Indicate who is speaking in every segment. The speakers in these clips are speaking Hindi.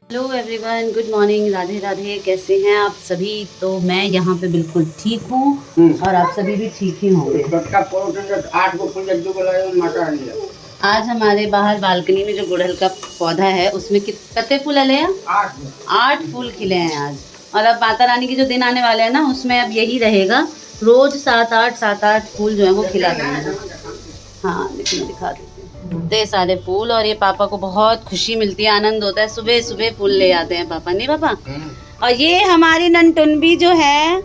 Speaker 1: Hello everyone, good morning, Radhe Radhe. कैसे हैं आप सभी? तो मैं यहाँ पे बिल्कुल ठीक हूँ और आप सभी भी ठीक ही होंगे। आज हमारे बाहर बालकनी में जो गुड़हल का पौधा है उसमें कितने फूल आए हैं? 8 फूल खिले हैं आज। और अब माता रानी के जो दिन आने वाले हैं ना, उसमें अब यही रहेगा, रोज 7-8 फूल जो है वो खिला देंगे। हाँ, लेकिन मैं दिखा देती हूँ इतने सारे फूल। और ये पापा को बहुत खुशी मिलती है, आनंद होता है, सुबह सुबह फूल ले आते हैं पापा। नहीं पापा? और ये हमारी ननटुनबी जो है,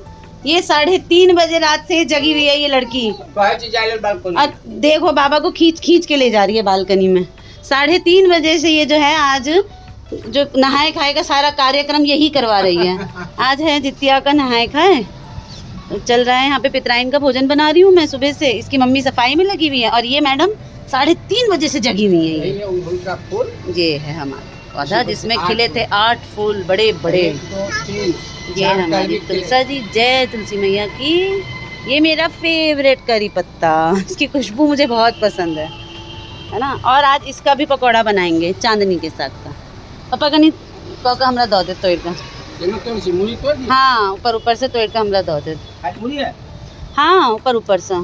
Speaker 1: ये 3:30 बजे रात से जगी हुई है ये लड़की। और देखो बाबा को खींच खींच के ले जा रही है बालकनी में। 3:30 बजे से ये जो है आज जो नहाए खाए का सारा कार्यक्रम यही करवा रही है। आज है जितिया का नहाए खाए, तो चल रहा है। यहाँ पे पितराइन का भोजन बना रही हूँ मैं सुबह से। इसकी मम्मी सफाई में लगी हुई है और ये मैडम 3:30 बजे से जगी हुई है। ये है हमारा पौधा जिसमें खिले थे 8 फूल बड़े बड़े। ये हमारी तुलसा जी, जय तुलसी मैया की। ये मेरा फेवरेट करी पत्ता, इसकी खुशबू मुझे बहुत पसंद है ना। और आज इसका भी पकौड़ा बनाएंगे चांदनी के साथ का। पापा का नहीं का हमरा दो दे तोड़ का। हाँ, ऊपर से तोड़ का हमरा दो दे। हाँ, ऊपर से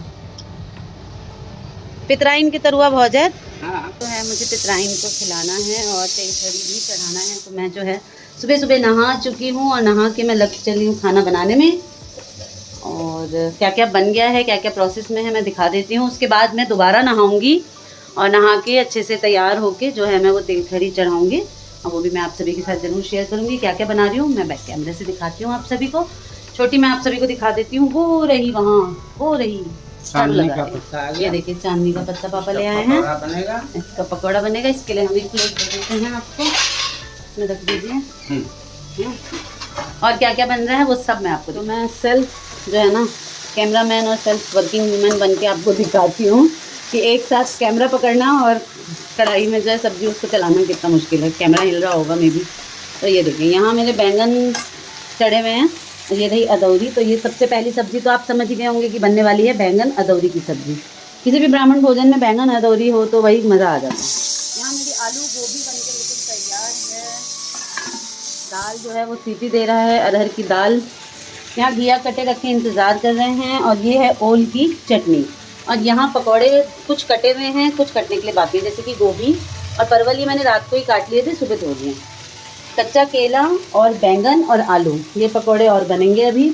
Speaker 1: पितराइन की तरुआ भौजत तो है, मुझे पितराइन को खिलाना है और तेल खड़ी भी चढ़ाना है। तो मैं जो है सुबह सुबह नहा चुकी हूँ और नहा के मैं लग चली हूँ खाना बनाने में। और क्या क्या बन गया है, क्या क्या प्रोसेस में है, मैं दिखा देती हूँ। उसके बाद मैं दोबारा नहाऊंगी और नहा के अच्छे से तैयार होके जो है मैं वो तेल खड़ी चढ़ाऊँगी। और वो भी मैं आप सभी के साथ ज़रूर शेयर करूँगी। क्या क्या बना रही हूँ मैं बैक कैमरे से दिखाती हूँ आप सभी को। छोटी मैं आप सभी को दिखा देती हूँ, वो रही वहाँ, वो रही
Speaker 2: चांदनी का पत्ता आ गया।
Speaker 1: ये देखिए चांदनी का पत्ता पापा ले आए हैं। इसका पकौड़ा बनेगा। इसके लिए हम एक प्लेट दे देते हैं आपको, इसमें रख दीजिए। और क्या क्या बन रहा है वो सब मैं आपको, तो मैं सेल्फ जो है ना कैमरामैन और सेल्फ वर्किंग वूमेन बन के आपको दिखाती हूँ कि एक साथ कैमरा पकड़ना और कढ़ाई में जो है सब्जी उसको चलाना कितना मुश्किल है। कैमरा हिल रहा होगा मे बी। तो ये देखिए यहाँ मेरे बैंगन चढ़े हुए हैं। ये रही अदौरी। तो ये सबसे पहली सब्जी तो आप समझ ही गए होंगे कि बनने वाली है बैंगन अदौरी की सब्जी। किसी भी ब्राह्मण भोजन में बैंगन अदौरी हो तो वही मज़ा आ जाता है। यहाँ मेरी आलू गोभी बन के बिल्कुल तैयार है। दाल जो है वो सीटी दे रहा है, अरहर की दाल। यहाँ घिया कटे रखे इंतज़ार कर रहे हैं। और ये है ओल की चटनी। और यहाँ पकौड़े कुछ कटे हुए हैं, कुछ कटने के लिए बाकी है, जैसे कि गोभी और परवल। ये मैंने रात को ही काट लिए थे, सुबह धो लिए। कच्चा केला और बैंगन और आलू, ये पकोड़े और बनेंगे अभी।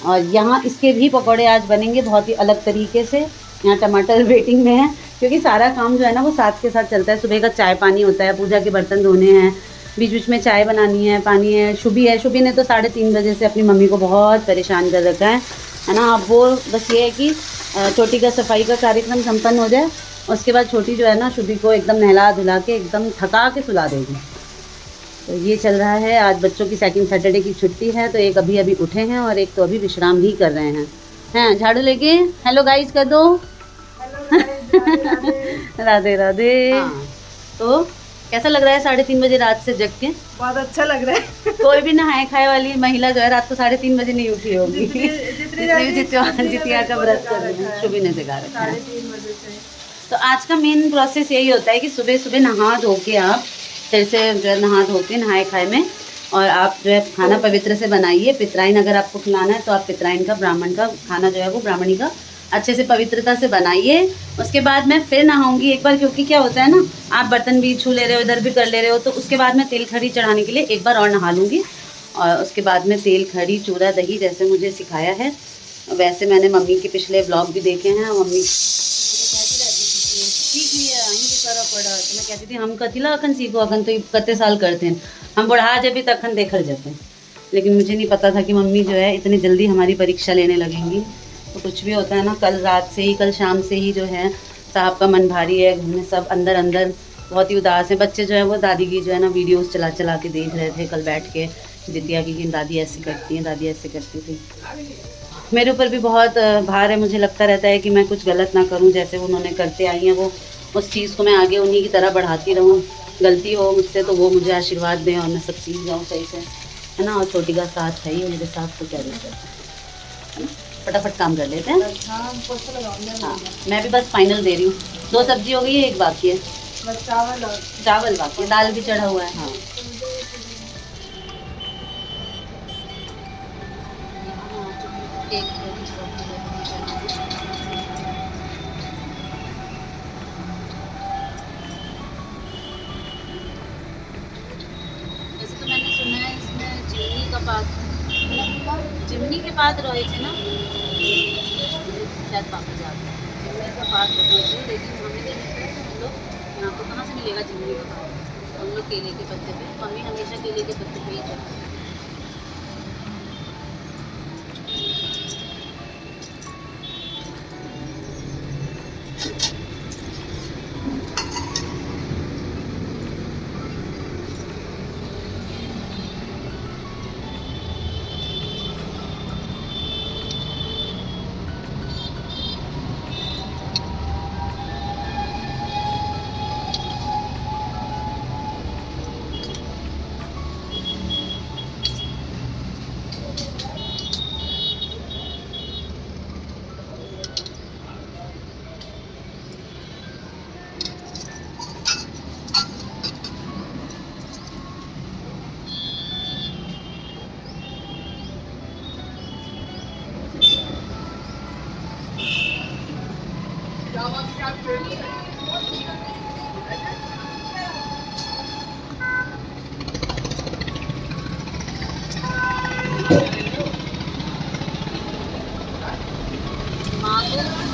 Speaker 1: और यहाँ इसके भी पकोड़े आज बनेंगे बहुत ही अलग तरीके से। यहाँ टमाटर वेटिंग में है क्योंकि सारा काम जो है ना वो साथ के साथ चलता है। सुबह का चाय पानी होता है, पूजा के बर्तन धोने हैं, बीच बीच में चाय बनानी है, पानी है। शुभी ने तो 3:30 बजे से अपनी मम्मी को बहुत परेशान कर रखा है ना। अब वो बस ये है कि छोटी का सफाई का कार्यक्रम संपन्न हो जाए, उसके बाद छोटी जो है ना शुभी को एकदम नहला धुला के एकदम थका के सुला देगी। तो ये चल रहा है। आज बच्चों की सेकंड सैटरडे की छुट्टी है, तो एक अभी अभी उठे हैं और एक तो अभी विश्राम ही कर रहे हैं। झाड़ू लेके हेलो गाइस कर दो। राधे राधे। तो कैसा लग रहा है 3:30 बजे रात से जग के?
Speaker 3: बहुत अच्छा लग रहा है।
Speaker 1: कोई भी नहाए खाए वाली महिला जो है रात को 3:30 बजे नहीं उठी होगी। जितिया का व्रत कर रही है, शुभी ने सिखा रखा है।
Speaker 3: 3:30 बजे से।
Speaker 1: तो आज का मेन प्रोसेस यही होता है कि सुबह सुबह नहा धो के आप फिर से जो है नहा धो के नहाए खाए में, और आप जो है खाना पवित्र से बनाइए। पितराइन अगर आपको खिलाना है तो आप पितराइन का, ब्राह्मण का खाना जो है वो ब्राह्मणी का अच्छे से पवित्रता से बनाइए। उसके बाद मैं फिर नहाऊंगी एक बार, क्योंकि क्या होता है ना, आप बर्तन भी छू ले रहे हो, इधर भी कर ले रहे हो, तो उसके बाद मैं तेल खड़ी चढ़ाने के लिए एक बार और नहा लूँगी। और उसके बाद में तेल खड़ी चूड़ा दही जैसे मुझे सिखाया है वैसे मैंने मम्मी के पिछले ब्लॉग भी देखे हैं। मम्मी सीख लिया करा पड़ा, तो मैं कहती थी हम कथिला अखन सीखो, अखन तो कते साल करते हैं हम, बढ़ा जब भी तखन देखल जाते हैं। लेकिन मुझे नहीं पता था कि मम्मी जो है इतनी जल्दी हमारी परीक्षा लेने लगेंगी। तो कुछ भी होता है ना, कल रात से ही, कल शाम से ही जो है साहब का मन भारी है, घर में सब अंदर अंदर बहुत ही उदास है। बच्चे जो है वो दादी की जो है ना वीडियोस चला चला के देख रहे थे कल बैठ के, जितिया की, दादी ऐसे करती हैं, दादी ऐसे करती थी। मेरे ऊपर भी बहुत भार है, मुझे लगता रहता है कि मैं कुछ गलत ना करूं, जैसे उन्होंने करते आई हैं वो उस चीज़ को मैं आगे उन्हीं की तरह बढ़ाती रहूं। गलती हो मुझसे तो वो मुझे आशीर्वाद दें और मैं सब सीख जाऊँ सही से, है ना। और छोटी का साथ है ही मेरे साथ, तो क्या देते हैं, फटाफट काम कर लेते हैं। हाँ, मैं भी बस फाइनल दे रही हूँ। 2 सब्जी हो गई है, एक बाकी है,
Speaker 3: बस चावल
Speaker 1: बाकी है, दाल भी चढ़ा हुआ है। हाँ एक रोटी वैसे तो मैंने सुना है इसमें चिमनी का पात, चिमनी के पात रहे थे ना, शायद पापा जाते हैं चिमनी का पात होना चाहिए, लेकिन हमें नहीं मिलता है। हम लोग यहाँ को कहाँ से मिलेगा चिमनी का पात? हम लोग केले के पत्ते पे, मम्मी हमेशा केले के पत्ते पे ही चढ़ाती है।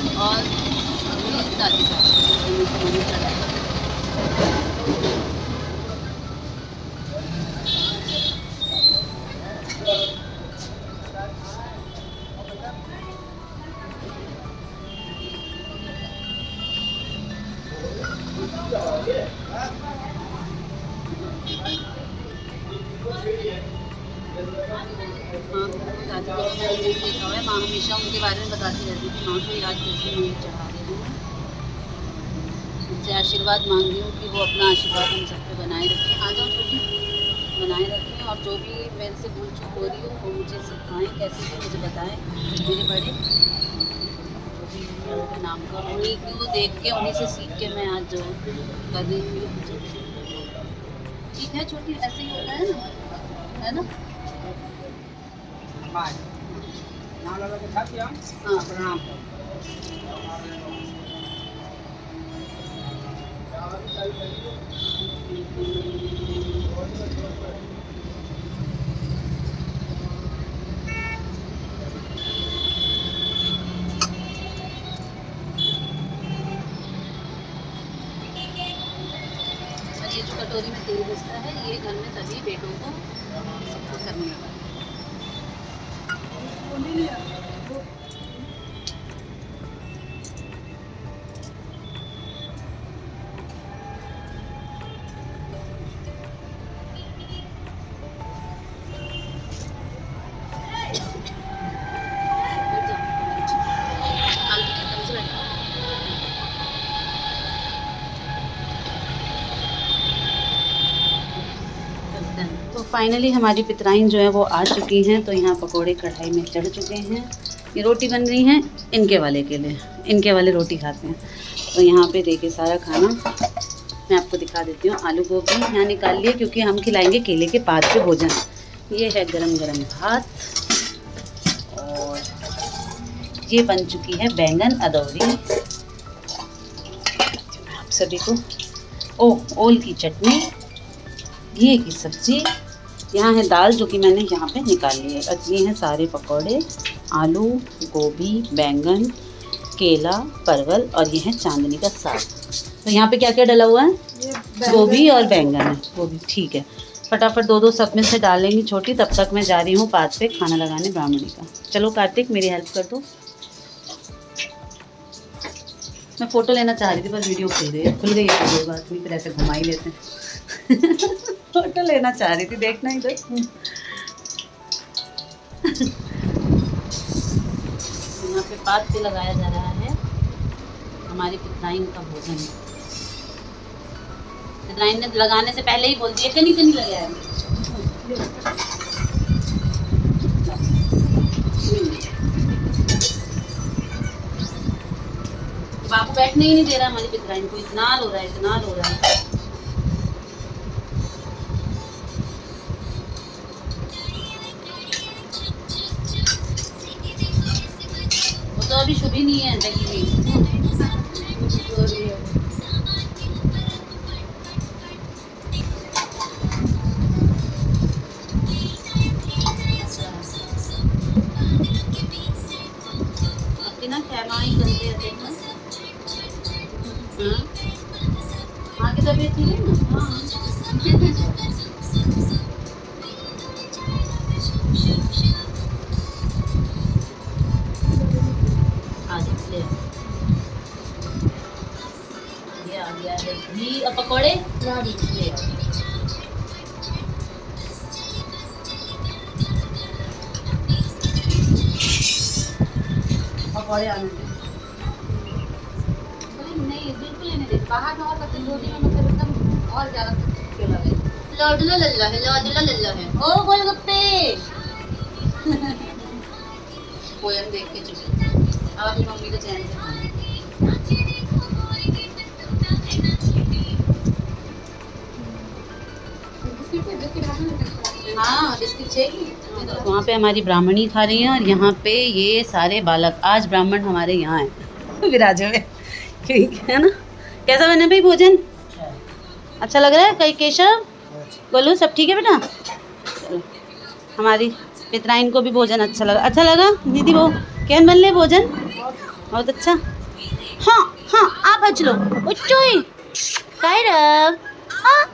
Speaker 1: और दादी देखा हुआ है, माँ हमेशा उनके बारे में बताती रहती थी। माँ को याद करके मैं चढ़ा रही हूँ, उनसे आशीर्वाद मांग रही हूँ कि वो अपना आशीर्वाद हम सब पे बनाए रखें। आ जाओ छोटी, बनाए रखें, और जो भी मेरे से भूल चूक हो रही हो वो मुझे सिखाएं, कैसे भी मुझे बताएं। मेरे बड़े जो भी उनके नाम का, उन्हीं को देख के, उन्हीं से सीख के मैं आज जो कर रही हूँ। ठीक है छोटी, ऐसे ही होता है ना, है ना? हाँ ये जो कटोरी में तेल बचता है, ये घर में सभी बेटों को सबको करने लगा। तो फाइनली हमारी पितराइन जो है वो आ चुकी हैं। तो यहाँ पकोड़े कढ़ाई में चढ़ चुके हैं। ये रोटी बन रही हैं इनके वाले के लिए, इनके वाले रोटी खाते हैं। तो यहाँ पे देखिए सारा खाना मैं आपको दिखा देती हूँ। आलू गोभी यहाँ निकाल लिए क्योंकि हम खिलाएंगे केले के पात पे भोजन। ये है गरम गरम भात, और ये बन चुकी है बैंगन अदौरी आप सभी को, ओल की चटनी, घी की सब्जी, यहाँ है दाल जो कि मैंने यहाँ पे निकाल ली है, और ये हैं सारे पकौड़े, आलू गोभी बैंगन केला परवल, और ये है चांदनी का साग। तो यहाँ पे क्या क्या डला हुआ है? गोभी और बैंगन है। गोभी ठीक है, फटाफट दो सब में से डालेंगी छोटी। तब तक मैं जा रही हूँ पात पे खाना लगाने ब्राह्मणी का। चलो कार्तिक मेरी हेल्प कर दो। मैं फ़ोटो लेना चाह रही थी पर वीडियो खुल गई है, कोई बात नहीं, फिर ऐसे घुमा ही लेते हैं। फ़ोटो लेना चाह रही थी, देखना इधर। यहाँ पे पात पे लगाया जा रहा है हमारी पितराइन का भोजन। पितराइन ने लगाने से पहले ही बोल दिया कहीं कहीं लगाया है। बापू बैठने ही नहीं दे रहा हमारी पितराइन को, इतना रो रहा है, इतना रो रहा है। भी नहीं है दही में। आपके ना खैमा ही बनते रहते हैं। हाँ की तबीयत ठीक है ना? हाँ ये आ गया है घी और पकौड़े ले आओ। पकौड़े आने दे। नहीं बिल्कुल नहीं दे बाहर में और तंदूरी में मतलब एकदम और ज़्यादा क्यों लगे। लौडला लल्ला है, लौडला लल्ला है। ओ गोलगप्पे पोयम देख के चुप। अब अपनी मम्मी को चैन से खाना। हाँ बिस्किट चाहिए। वहाँ पे हमारी ब्राह्मणी खा रही है और यहाँ पे ये सारे बालक। आज ब्राह्मण हमारे यहाँ हैं विराजे में, ठीक है ना। कैसा बना भाई भोजन? अच्छा लग रहा है? कई केशव बोलो सब ठीक है बेटा? चलो हमारी पितराइन को भी भोजन अच्छा लगा। अच्छा लगा दीदी? वो कैन बन ले भोजन? बहुत अच्छा। हाँ हाँ आप हज लो उच्चोई कायरव। हाँ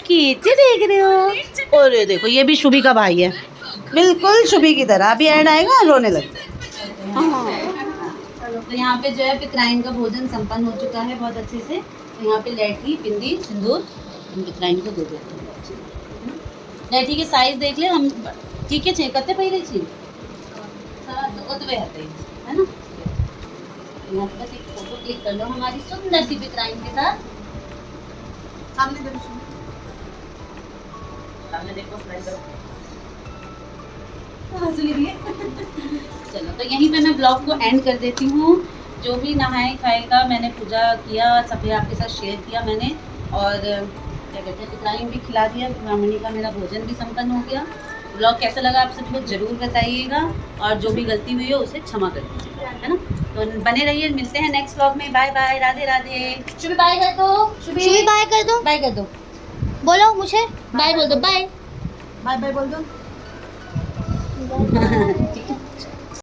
Speaker 1: कैसे देख रहे हो? और देखो ये भी शुभी का भाई है, बिल्कुल शुभी की तरह। अभी एंड आएगा रोने लगता। हाँ तो यहाँ पे जो है पितराइन का भोजन संपन्न हो चुका है बहुत अच्छे से। तो यहाँ पे लैठी बिंदी सिंदूर हम पितराइन को दे देते हैं। लैठी के साइज देख ले हम, ठीक है छे कते पहले छी तो उतवे आते हैं है ना। यहाँ पे बस एक फोटो क्लिक कर लो हमारी सुंदर सी पितराइन के साथ। सामने देखो, सामने देखो, स्लाइड करो। चलो तो यहीं पे मैं ब्लॉग को एंड कर देती हूँ। जो भी नहाए खाएगा, मैंने पूजा किया, सभी आपके साथ शेयर किया मैंने। और क्या कहते हैं पितराइन भी खिला दिया, ब्राह्मणी का मेरा भोजन भी संपन्न हो गया। ब्लॉग कैसा लगा आप सभी को ज़रूर बताइएगा और जो भी गलती हुई हो उसे क्षमा कर दीजिएगा, है ना। तो बने रहिए, मिलते हैं नेक्स्ट ब्लॉग में। Bye bye, Radhe Radhe. Shubhi bye कर दो, शुभी
Speaker 4: बाय कर दो,
Speaker 1: बाय कर दो,
Speaker 4: बोलो मुझे बाय बोल दो, बाय
Speaker 1: बाय बाय बोल दो।